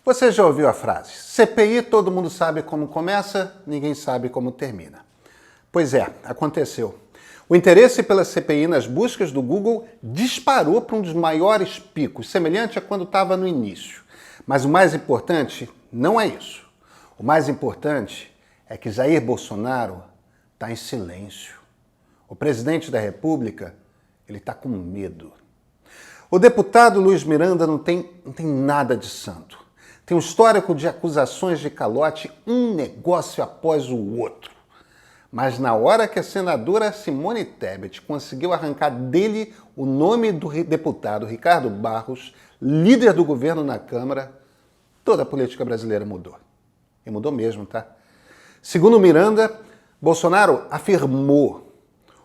Você já ouviu a frase: CPI todo mundo sabe como começa, ninguém sabe como termina. Pois é, aconteceu. O interesse pela CPI nas buscas do Google disparou para um dos maiores picos, semelhante a quando estava no início. Mas o mais importante não é isso. O mais importante é que Jair Bolsonaro está em silêncio. O presidente da República, ele está com medo. O deputado Luiz Miranda não tem nada de santo. Tem um histórico de acusações de calote, um negócio após o outro. Mas na hora que a senadora Simone Tebet conseguiu arrancar dele o nome do deputado Ricardo Barros, líder do governo na Câmara, toda a política brasileira mudou. E mudou mesmo, tá? Segundo Miranda, Bolsonaro afirmou: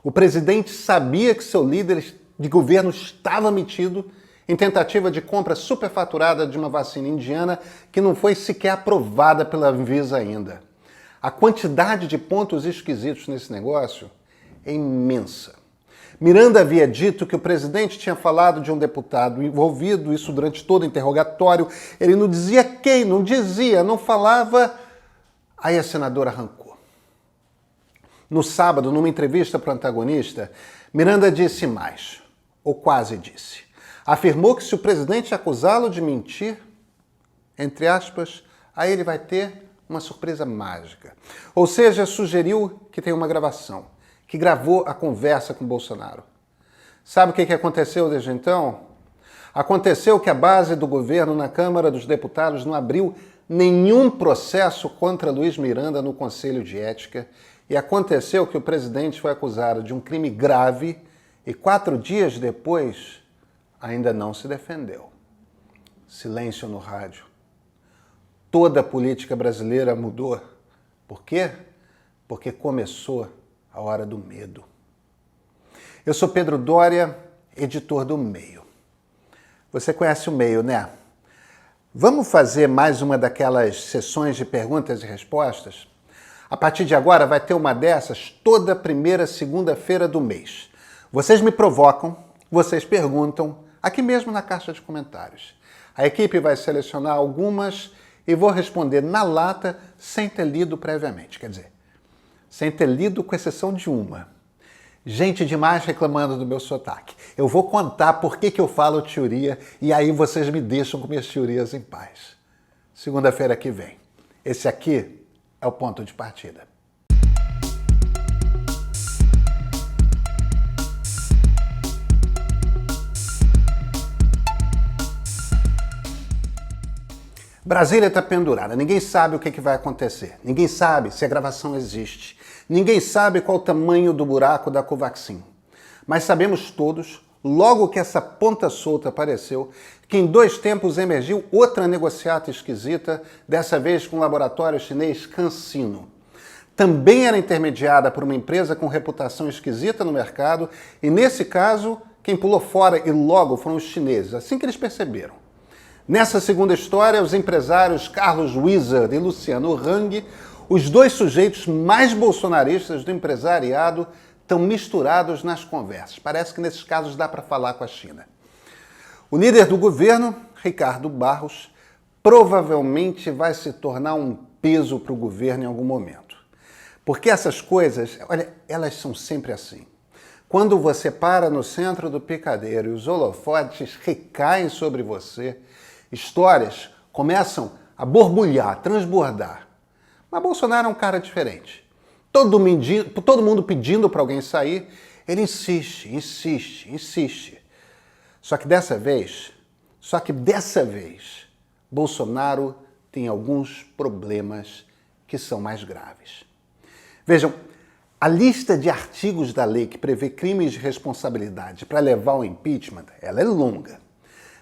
o presidente sabia que seu líder de governo estava metido em tentativa de compra superfaturada de uma vacina indiana que não foi sequer aprovada pela Anvisa ainda. A quantidade de pontos esquisitos nesse negócio é imensa. Miranda havia dito que o presidente tinha falado de um deputado envolvido, isso durante todo o interrogatório. Ele não dizia quem, não dizia, não falava. Aí a senadora arrancou. No sábado, numa entrevista para o Antagonista, Miranda disse mais, ou quase disse. Afirmou que se o presidente acusá-lo de mentir, entre aspas, aí ele vai ter uma surpresa mágica. Ou seja, sugeriu que tem uma gravação, que gravou a conversa com Bolsonaro. Sabe o que aconteceu desde então? Aconteceu que a base do governo na Câmara dos Deputados não abriu nenhum processo contra Luiz Miranda no Conselho de Ética e aconteceu que o presidente foi acusado de um crime grave e 4 dias depois ainda não se defendeu. Silêncio no rádio. Toda a política brasileira mudou. Por quê? Porque começou a hora do medo. Eu sou Pedro Doria, editor do Meio. Você conhece o Meio, né? Vamos fazer mais uma daquelas sessões de perguntas e respostas? A partir de agora vai ter uma dessas toda primeira segunda-feira do mês. Vocês me provocam, vocês perguntam, aqui mesmo na caixa de comentários. A equipe vai selecionar algumas e vou responder na lata sem ter lido previamente. Quer dizer, sem ter lido com exceção de uma. Gente demais reclamando do meu sotaque. Eu vou contar por que eu falo teoria e aí vocês me deixam com minhas teorias em paz. Segunda-feira que vem. Esse aqui é o ponto de partida. Brasília está pendurada, ninguém sabe o que vai acontecer, ninguém sabe se a gravação existe, ninguém sabe qual o tamanho do buraco da Covaxin. Mas sabemos todos, logo que essa ponta solta apareceu, que em 2 tempos emergiu outra negociata esquisita, dessa vez com o laboratório chinês CanSino. Também era intermediada por uma empresa com reputação esquisita no mercado e, nesse caso, quem pulou fora e logo foram os chineses, assim que eles perceberam. Nessa segunda história, os empresários Carlos Wizard e Luciano Hang, os 2 sujeitos mais bolsonaristas do empresariado, estão misturados nas conversas. Parece que nesses casos dá para falar com a China. O líder do governo, Ricardo Barros, provavelmente vai se tornar um peso para o governo em algum momento. Porque essas coisas, olha, elas são sempre assim. Quando você para no centro do picadeiro e os holofotes recaem sobre você, histórias começam a borbulhar, a transbordar. Mas Bolsonaro é um cara diferente. Todo mundo pedindo para alguém sair, ele insiste. Só que dessa vez, Bolsonaro tem alguns problemas que são mais graves. Vejam, a lista de artigos da lei que prevê crimes de responsabilidade para levar ao impeachment, ela é longa.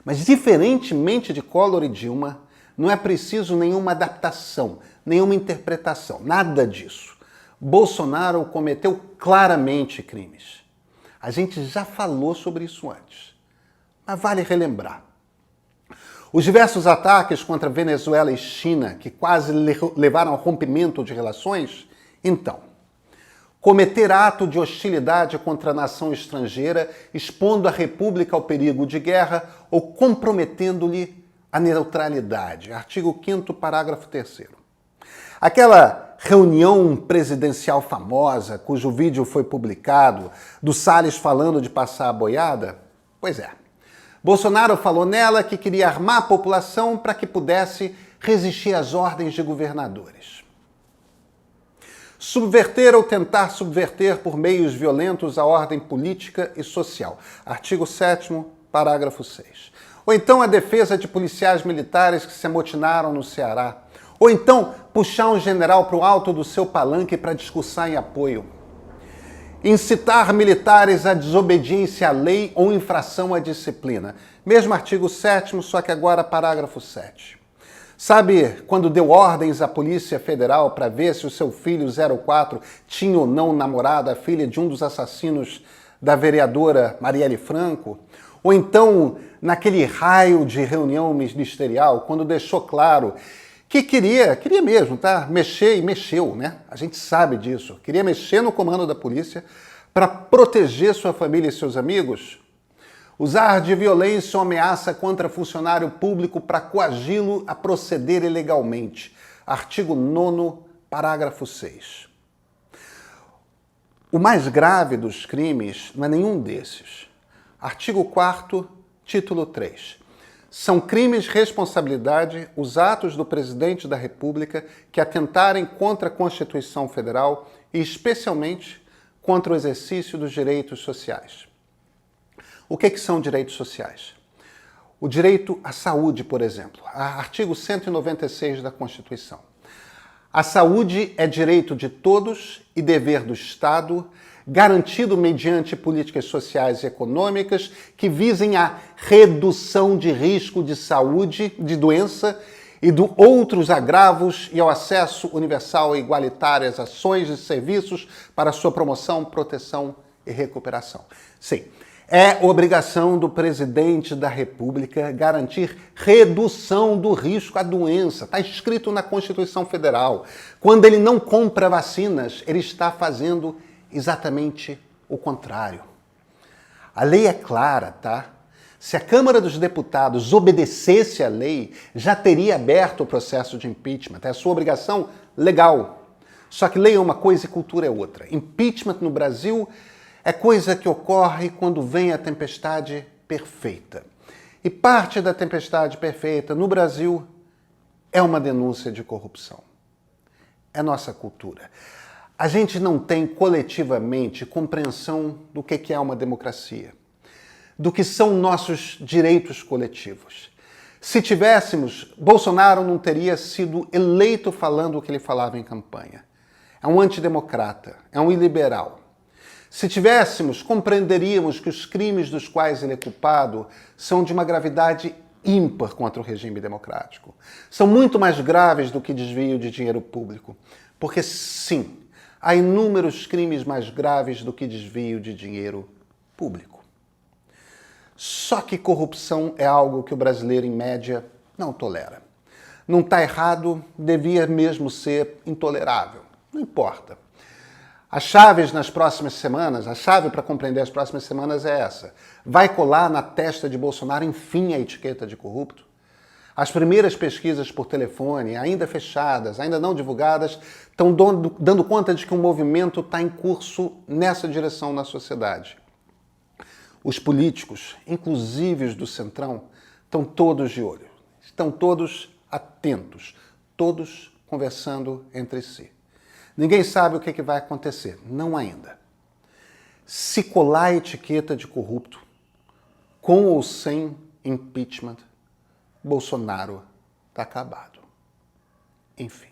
Mas, diferentemente de Collor e Dilma, não é preciso nenhuma adaptação, nenhuma interpretação, nada disso. Bolsonaro cometeu claramente crimes. A gente já falou sobre isso antes, mas vale relembrar. Os diversos ataques contra Venezuela e China, que quase levaram ao rompimento de relações, então, cometer ato de hostilidade contra a nação estrangeira, expondo a República ao perigo de guerra ou comprometendo-lhe a a neutralidade. Artigo 5º, parágrafo 3º. Aquela reunião presidencial famosa, cujo vídeo foi publicado, do Salles falando de passar a boiada? Pois é. Bolsonaro falou nela que queria armar a população para que pudesse resistir às ordens de governadores. Subverter ou tentar subverter por meios violentos a ordem política e social. Artigo 7º, parágrafo 6. Ou então a defesa de policiais militares que se amotinaram no Ceará. Ou então puxar um general para o alto do seu palanque para discursar em apoio. Incitar militares à desobediência à lei ou infração à disciplina. Mesmo artigo 7º, só que agora parágrafo 7. Sabe quando deu ordens à Polícia Federal para ver se o seu filho 04 tinha ou não namorado a filha de um dos assassinos da vereadora Marielle Franco? Ou então, naquele raio de reunião ministerial, quando deixou claro que queria mesmo, tá? Mexer e mexeu, né? A gente sabe disso. Queria mexer no comando da polícia para proteger sua família e seus amigos? Usar de violência ou ameaça contra funcionário público para coagi-lo a proceder ilegalmente. Artigo 9º, parágrafo 6. O mais grave dos crimes não é nenhum desses. Artigo 4º, título 3. São crimes de responsabilidade os atos do presidente da República que atentarem contra a Constituição Federal e, especialmente, contra o exercício dos direitos sociais. O que são direitos sociais? O direito à saúde, por exemplo. Artigo 196 da Constituição. A saúde é direito de todos e dever do Estado, garantido mediante políticas sociais e econômicas que visem a redução de risco de saúde, de doença e de outros agravos e ao acesso universal e igualitário às ações e serviços para sua promoção, proteção e recuperação. Sim. É obrigação do presidente da República garantir redução do risco à doença. Está escrito na Constituição Federal. Quando ele não compra vacinas, ele está fazendo exatamente o contrário. A lei é clara, tá? Se a Câmara dos Deputados obedecesse à lei, já teria aberto o processo de impeachment. É a sua obrigação legal. Só que lei é uma coisa e cultura é outra. Impeachment no Brasil é coisa que ocorre quando vem a tempestade perfeita. E parte da tempestade perfeita no Brasil é uma denúncia de corrupção. É nossa cultura. A gente não tem coletivamente compreensão do que é uma democracia, do que são nossos direitos coletivos. Se tivéssemos, Bolsonaro não teria sido eleito falando o que ele falava em campanha. É um antidemocrata, é um iliberal. Se tivéssemos, compreenderíamos que os crimes dos quais ele é culpado são de uma gravidade ímpar contra o regime democrático. São muito mais graves do que desvio de dinheiro público. Porque, sim, há inúmeros crimes mais graves do que desvio de dinheiro público. Só que corrupção é algo que o brasileiro, em média, não tolera. Não está errado, devia mesmo ser intolerável. Não importa. As chaves nas próximas semanas, a chave para compreender as próximas semanas é essa. Vai colar na testa de Bolsonaro, enfim, a etiqueta de corrupto? As primeiras pesquisas por telefone, ainda fechadas, ainda não divulgadas, estão dando conta de que um movimento está em curso nessa direção na sociedade. Os políticos, inclusive os do Centrão, estão todos de olho. Estão todos atentos, todos conversando entre si. Ninguém sabe o que vai acontecer, não ainda. Se colar a etiqueta de corrupto, com ou sem impeachment, Bolsonaro está acabado. Enfim.